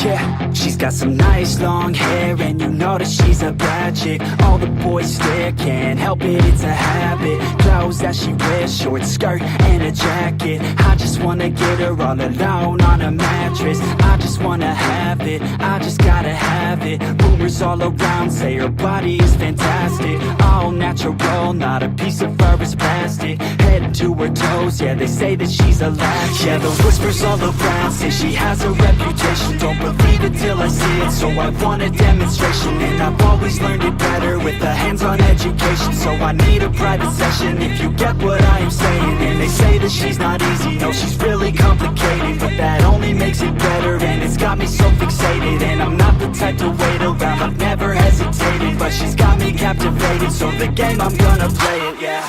Yeah, she's got some nice long hair, and you know that she's a bad chick. All the boys stare, can't help it, it's a habit. Clothes that she wears, short skirt and a jacket. I just wanna get her all alone on a mattress. I just wanna have it, I just gotta have it. Rumors all around say her body is fantastic. All natural, not a piece of fur is plastic. Head to her toes, yeah, they say that she's a latch. Yeah, the whispers all around say she has a reputation. Don't believe it till I see it, so I want a demonstration. And I've always learned it better with a hands-on education. So I need a private session, if you get what I am saying. And they say that she's not easy, no, she's really complicated. But that only makes it better, and it's got me so fixated. And I'm not the type to wait around, I've never hesitated. But she's got me captivated, so the game, I'm gonna play it, yeah.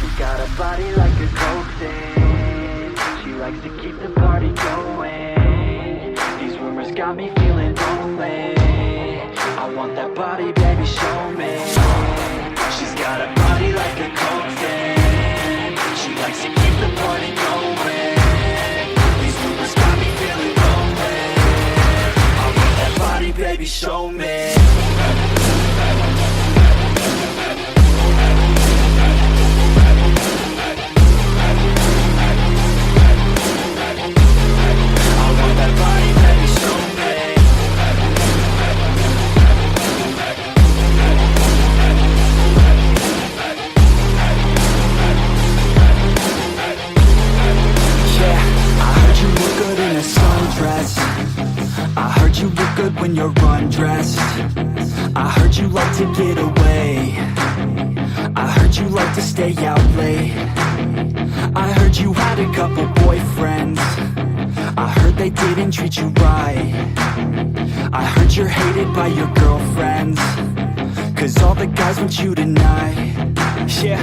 She got a body like a coke thing. She likes to keep the party going. Rumors got me feeling lonely. I want that body, baby, show me. She's got a body like a coke thing. She likes to keep the party going. These rumors got me feeling lonely. I want that body, baby, show me. I heard you look good when you're undressed. I heard you like to get away. I heard you like to stay out late. I heard you had a couple boyfriends. I heard they didn't treat you right. I heard you're hated by your girlfriends, 'cause all the guys want you tonight. Yeah,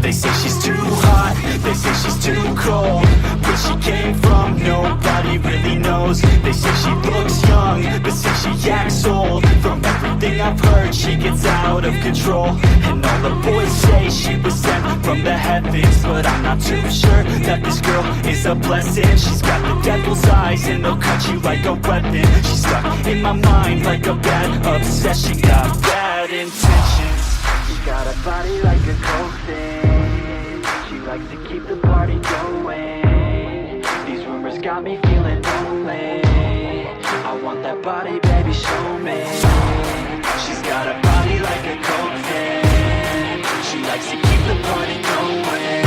they say she's too hot, they say she's too cold. Where she came from, nobody really knows. They say she looks young, but say she acts old. From everything I've heard, she gets out of control. And all the boys say she was sent from the heavens, but I'm not too sure that this girl is a blessing. She's got the devil's eyes, and they'll cut you like a weapon. She's stuck in my mind like a bad obsession. Got bad intentions. She got a body like a coke thing. She likes to keep the party going. These rumors got me feeling lonely. I want that body, baby, show me. She's got a body like a coke thing. She likes to keep the party going.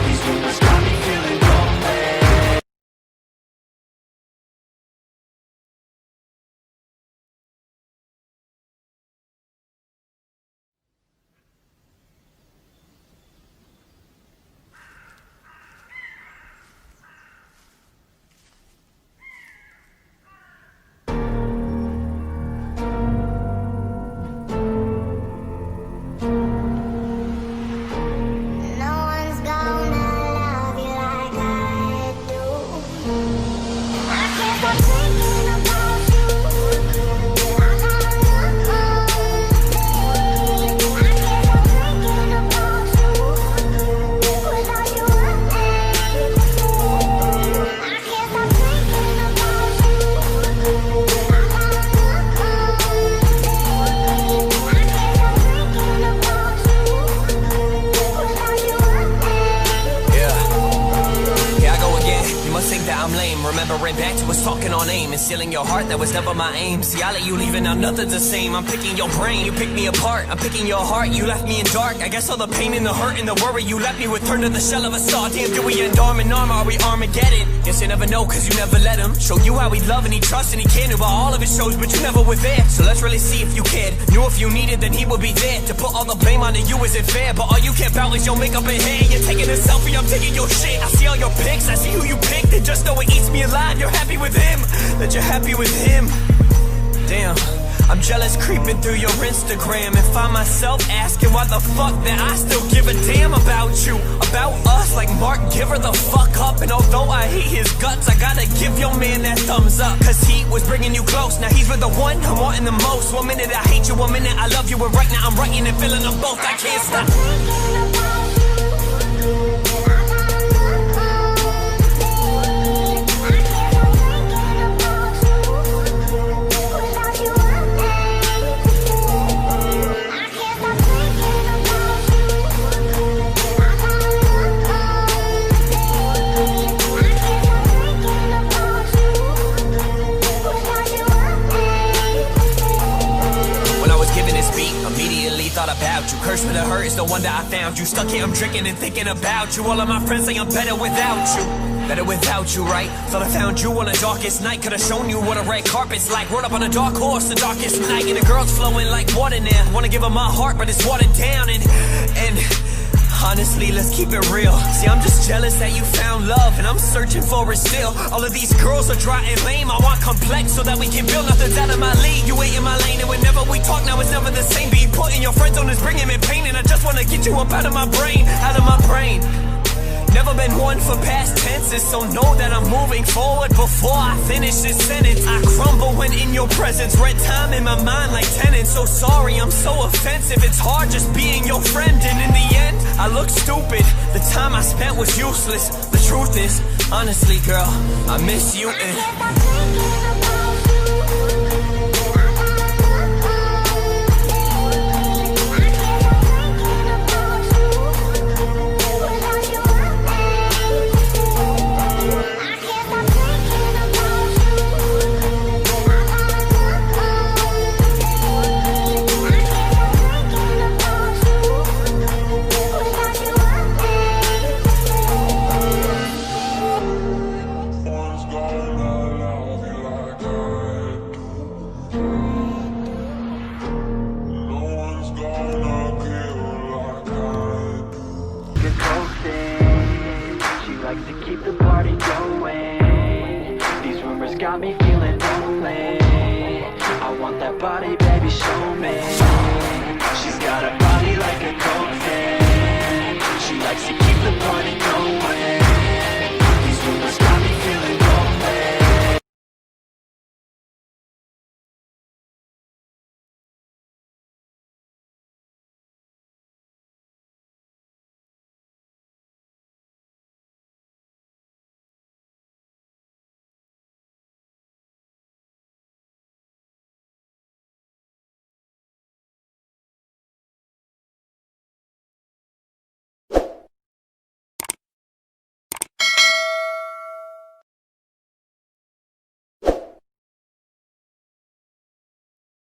These rumors got me feeling lonely. Remembering back to us talking on aim and stealing your heart, that was never my aim. See, I let you leave and now nothing's the same. I'm picking your brain, you pick me apart. I'm picking your heart, you left me in dark. I guess all the pain and the hurt and the worry you left me with turned to the shell of a star. Damn, do we end arm in arm, are we Armageddon? Guess you never know, cause you never let him show you how he love and he trusts and he can do all of his shows, but you never were there. So let's really see if you cared. Knew if you needed, then he would be there. To put all the blame onto you isn't fair, but all you care about is your makeup and hair. You're taking a selfie, I'm taking your shit. I see all your pics, I see who you picked, and just know it eats me alive. You're happy with him, that you're happy with him. Damn, I'm jealous creeping through your Instagram and find myself asking why the fuck that I still give a damn about you, about us. Like Mark, give her the fuck up. And although I hate his guts, I gotta give your man that thumbs up, cause he was bringing you close. Now he's with the one I'm wanting the most. One minute I hate you, one minute I love you, and right now I'm writing and feeling them both. I can't stop. giving this beat, immediately thought about you. Cursed with a hurt, it's no wonder I found you. Stuck here, I'm drinking and thinking about you. All of my friends say I'm better without you. Better without you, right? Thought I found you on the darkest night. Could've shown you what a red carpet's like. Rode up on a dark horse the darkest night. And the girl's flowing like water now. Wanna give her my heart, but it's watered down. And honestly, let's keep it real. See, I'm just jealous that you found love, and I'm searching for it still. All of these girls are dry and lame. I want complex so that we can build. Nothing's out of my league. You ain't in my lane, and whenever we talk, now it's never the same. Being put in your friend zone is bringing me pain, and I just wanna get you up out of my brain, out of my brain. Never been one for past tenses, so know that I'm moving forward before I finish this sentence. I crumble when in your presence, red time in my mind like tenants. So sorry, I'm so offensive, it's hard just being your friend. And in the end, I look stupid, the time I spent was useless. The truth is, honestly girl, I miss you and got me feeling lonely. I want that body, baby, show me. She's got a body like a coke fan. She likes to keep the party going.